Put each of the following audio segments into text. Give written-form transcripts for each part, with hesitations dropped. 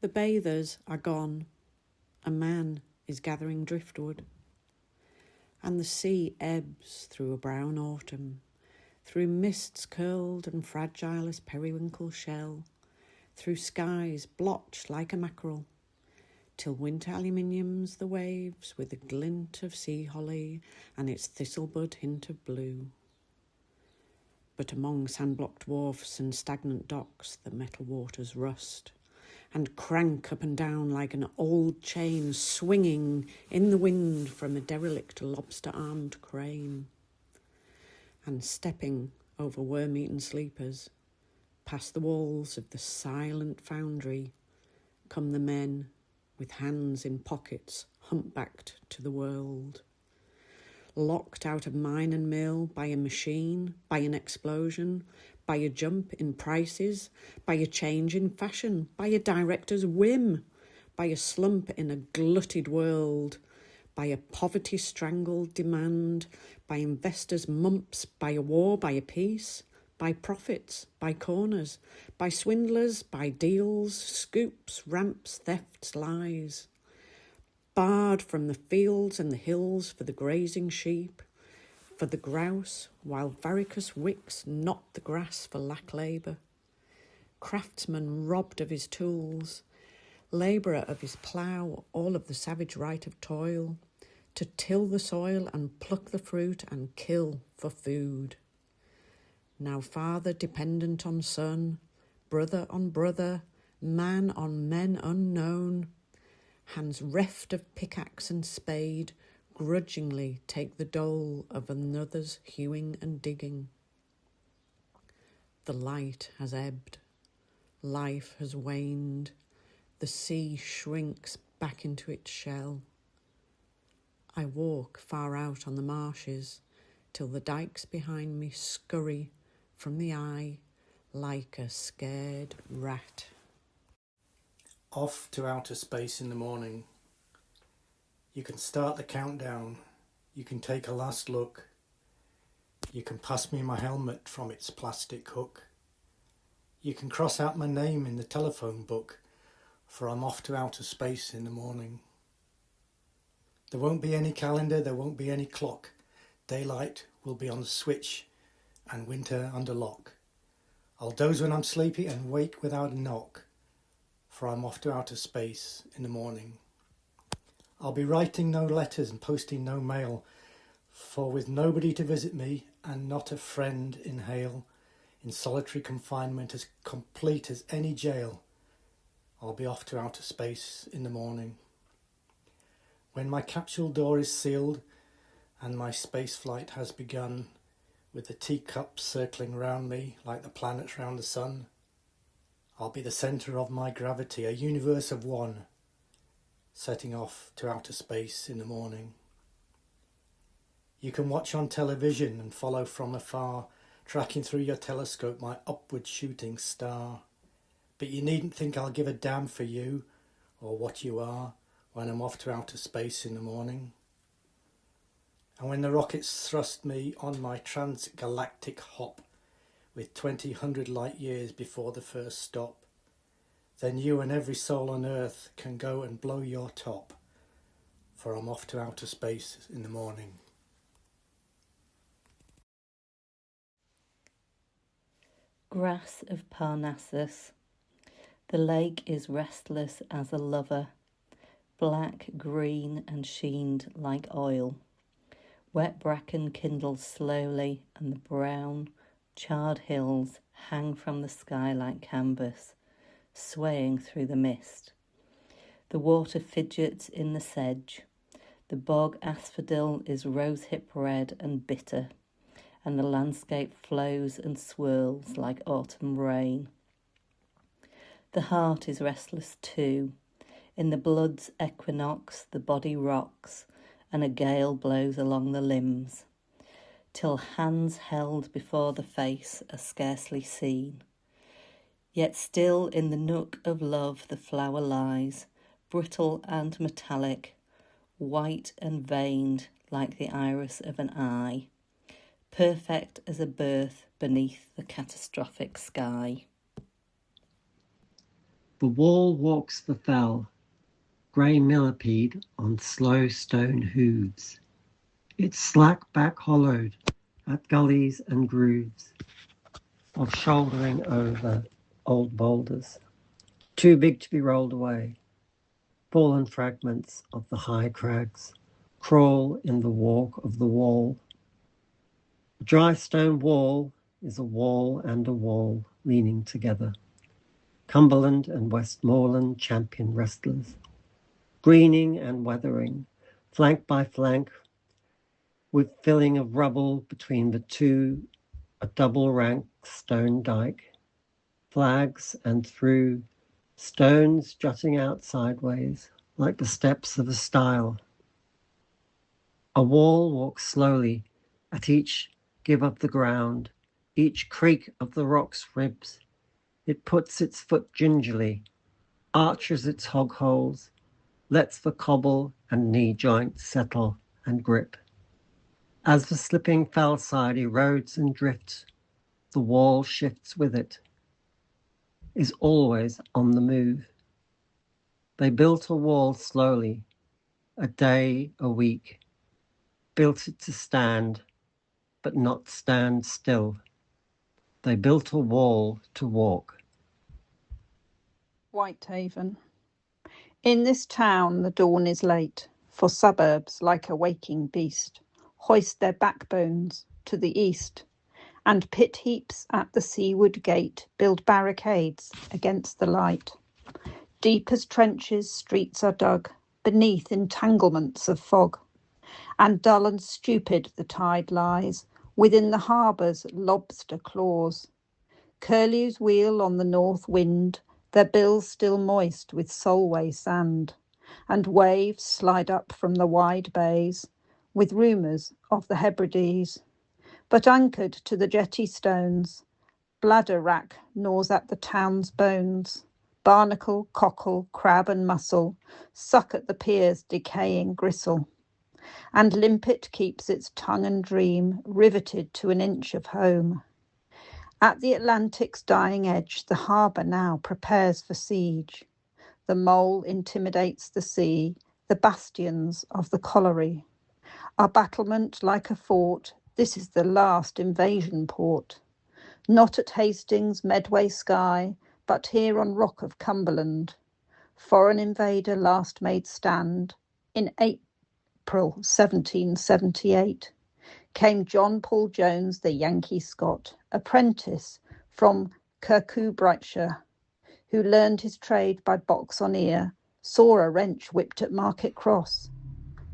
The bathers are gone. A man is gathering driftwood. And the sea ebbs through a brown autumn, through mists curled and fragile as periwinkle shell, through skies blotched like a mackerel, till winter aluminiums the waves with a glint of sea holly and its thistlebud hint of blue. But among sand-blocked wharfs and stagnant docks the metal waters rust, and crank up and down like an old chain swinging in the wind from a derelict lobster-armed crane. And stepping over worm-eaten sleepers, past the walls of the silent foundry, come the men with hands in pockets, humpbacked to the world. Locked out of mine and mill by a machine, by an explosion, by a jump in prices, by a change in fashion, by a director's whim, by a slump in a glutted world, by a poverty-strangled demand, by investors' mumps, by a war, by a peace, by profits, by corners, by swindlers, by deals, scoops, ramps, thefts, lies. Barred from the fields and the hills for the grazing sheep, for the grouse, while varicose wicks knot the grass for lack labour. Craftsman robbed of his tools, labourer of his plough, all of the savage right of toil, to till the soil and pluck the fruit and kill for food. Now father dependent on son, brother on brother, man on men unknown, hands reft of pickaxe and spade, grudgingly take the dole of another's hewing and digging. The light has ebbed, life has waned, the sea shrinks back into its shell. I walk far out on the marshes till the dikes behind me scurry from the eye like a scared rat. Off to outer space in the morning. You can start the countdown. You can take a last look. You can pass me my helmet from its plastic hook. You can cross out my name in the telephone book, for I'm off to outer space in the morning. There won't be any calendar, there won't be any clock. Daylight will be on the switch and winter under lock. I'll doze when I'm sleepy and wake without a knock, for I'm off to outer space in the morning. I'll be writing no letters and posting no mail, for with nobody to visit me and not a friend in hail, in solitary confinement as complete as any jail, I'll be off to outer space in the morning. When my capsule door is sealed and my space flight has begun, with the teacups circling round me like the planets round the sun, I'll be the centre of my gravity, a universe of one, setting off to outer space in the morning. You can watch on television and follow from afar, tracking through your telescope my upward shooting star. But you needn't think I'll give a damn for you or what you are when I'm off to outer space in the morning. And when the rockets thrust me on my transgalactic hop with 2,000 light years before the first stop, then you and every soul on earth can go and blow your top, for I'm off to outer space in the morning. Grass of Parnassus. The lake is restless as a lover, black, green and sheened like oil. Wet bracken kindles slowly and the brown, charred hills hang from the sky like canvas, swaying through the mist. The water fidgets in the sedge. The bog asphodel is rosehip red and bitter, and the landscape flows and swirls like autumn rain. The heart is restless too. In the blood's equinox the body rocks, and a gale blows along the limbs, till hands held before the face are scarcely seen. Yet still in the nook of love the flower lies, brittle and metallic, white and veined like the iris of an eye, perfect as a birth beneath the catastrophic sky. The wall walks the fell, grey millipede on slow stone hooves, its slack back hollowed at gullies and grooves of shouldering over old boulders, too big to be rolled away. Fallen fragments of the high crags crawl in the walk of the wall. A dry stone wall is a wall and a wall leaning together. Cumberland and Westmoreland champion wrestlers, greening and weathering, flank by flank, with filling of rubble between the two, a double rank stone dike, flags and through, stones jutting out sideways like the steps of a stile. A wall walks slowly at each give of the ground, each creak of the rock's ribs. It puts its foot gingerly, arches its hog holes, lets the cobble and knee joint settle and grip. As the slipping fell side erodes and drifts, the wall shifts with it, is always on the move. They built a wall slowly, a day, a week, built it to stand, but not stand still. They built a wall to walk. Whitehaven. In this town the dawn is late, for suburbs, like a waking beast, hoist their backbones to the east, and pit heaps at the seaward gate build barricades against the light. Deep as trenches streets are dug, beneath entanglements of fog, and dull and stupid the tide lies within the harbour's lobster claws. Curlews wheel on the north wind, their bills still moist with Solway sand, and waves slide up from the wide bays with rumours of the Hebrides. But anchored to the jetty stones, bladder wrack gnaws at the town's bones. Barnacle, cockle, crab and mussel suck at the pier's decaying gristle, and limpet keeps its tongue and dream riveted to an inch of home. At the Atlantic's dying edge, the harbour now prepares for siege. The mole intimidates the sea, the bastions of the colliery. Our battlement like a fort, this is the last invasion port. Not at Hastings, Medway Sky, but here on rock of Cumberland. Foreign invader last made stand in April 1778. Came John Paul Jones, the Yankee Scot, apprentice from Kirkcudbrightshire, who learned his trade by box on ear, saw a wrench whipped at Market Cross,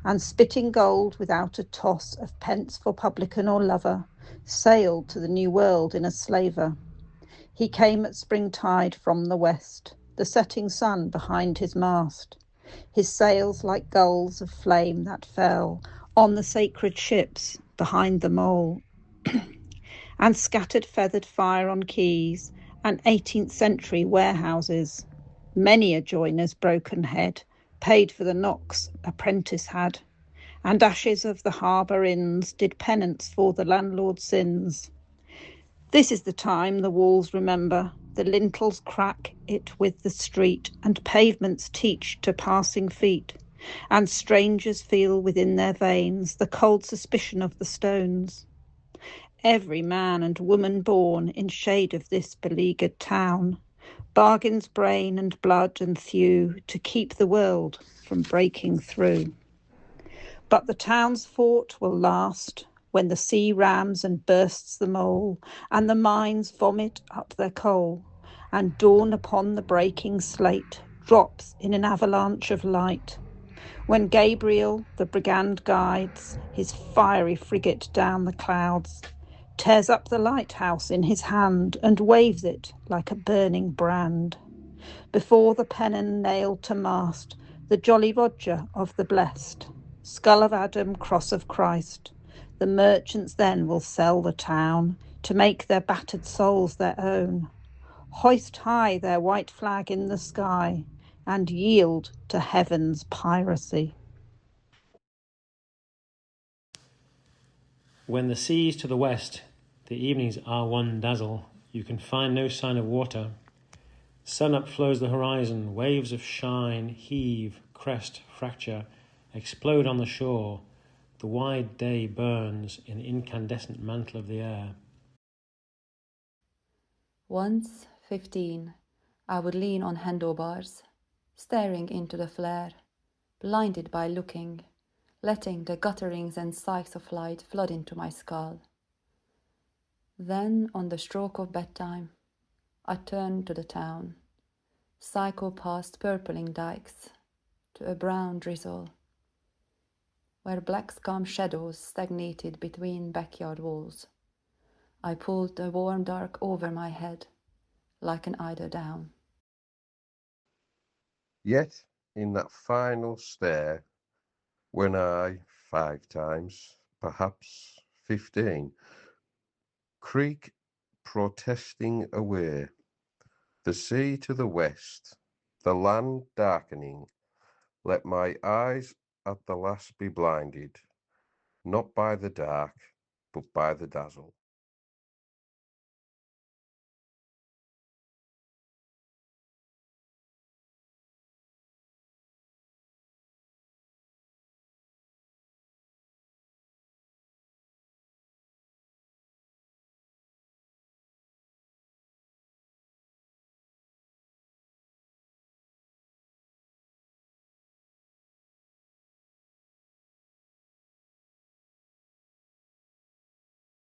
and spitting gold without a toss of pence for publican or lover, sailed to the New World in a slaver. He came at springtide from the west, the setting sun behind his mast, his sails like gulls of flame that fell on the sacred ships behind the mole, and scattered feathered fire on quays and 18th century warehouses. Many a joiner's broken head paid for the knocks apprentice had, and ashes of the harbour inns did penance for the landlord's sins. This is the time the walls remember, the lintels crack it with the street, and pavements teach to passing feet, and strangers feel within their veins the cold suspicion of the stones. Every man and woman born in shade of this beleaguered town bargains brain and blood and thew to keep the world from breaking through. But the town's fort will last when the sea rams and bursts the mole, and the mines vomit up their coal, and dawn upon the breaking slate drops in an avalanche of light. When Gabriel, the brigand, guides his fiery frigate down the clouds, tears up the lighthouse in his hand, and waves it like a burning brand. Before the pennon nailed to mast, the Jolly Roger of the blest, skull of Adam, cross of Christ, the merchants then will sell the town to make their battered souls their own, hoist high their white flag in the sky, and yield to heaven's piracy. When the sea's to the west, the evenings are one dazzle. You can find no sign of water. Sun up flows the horizon, waves of shine heave, crest, fracture, explode on the shore. The wide day burns in incandescent mantle of the air. Once, 15, I would lean on handlebars, staring into the flare, blinded by looking, letting the gutterings and sighs of light flood into my skull. Then, on the stroke of bedtime, I turned to the town, cycle past purpling dikes, to a brown drizzle, where black scum shadows stagnated between backyard walls. I pulled the warm dark over my head, like an eider down. Yet, in that final stare, when I, 5 times, perhaps 15, creak protesting away, the sea to the west, the land darkening, let my eyes at the last be blinded, not by the dark, but by the dazzle.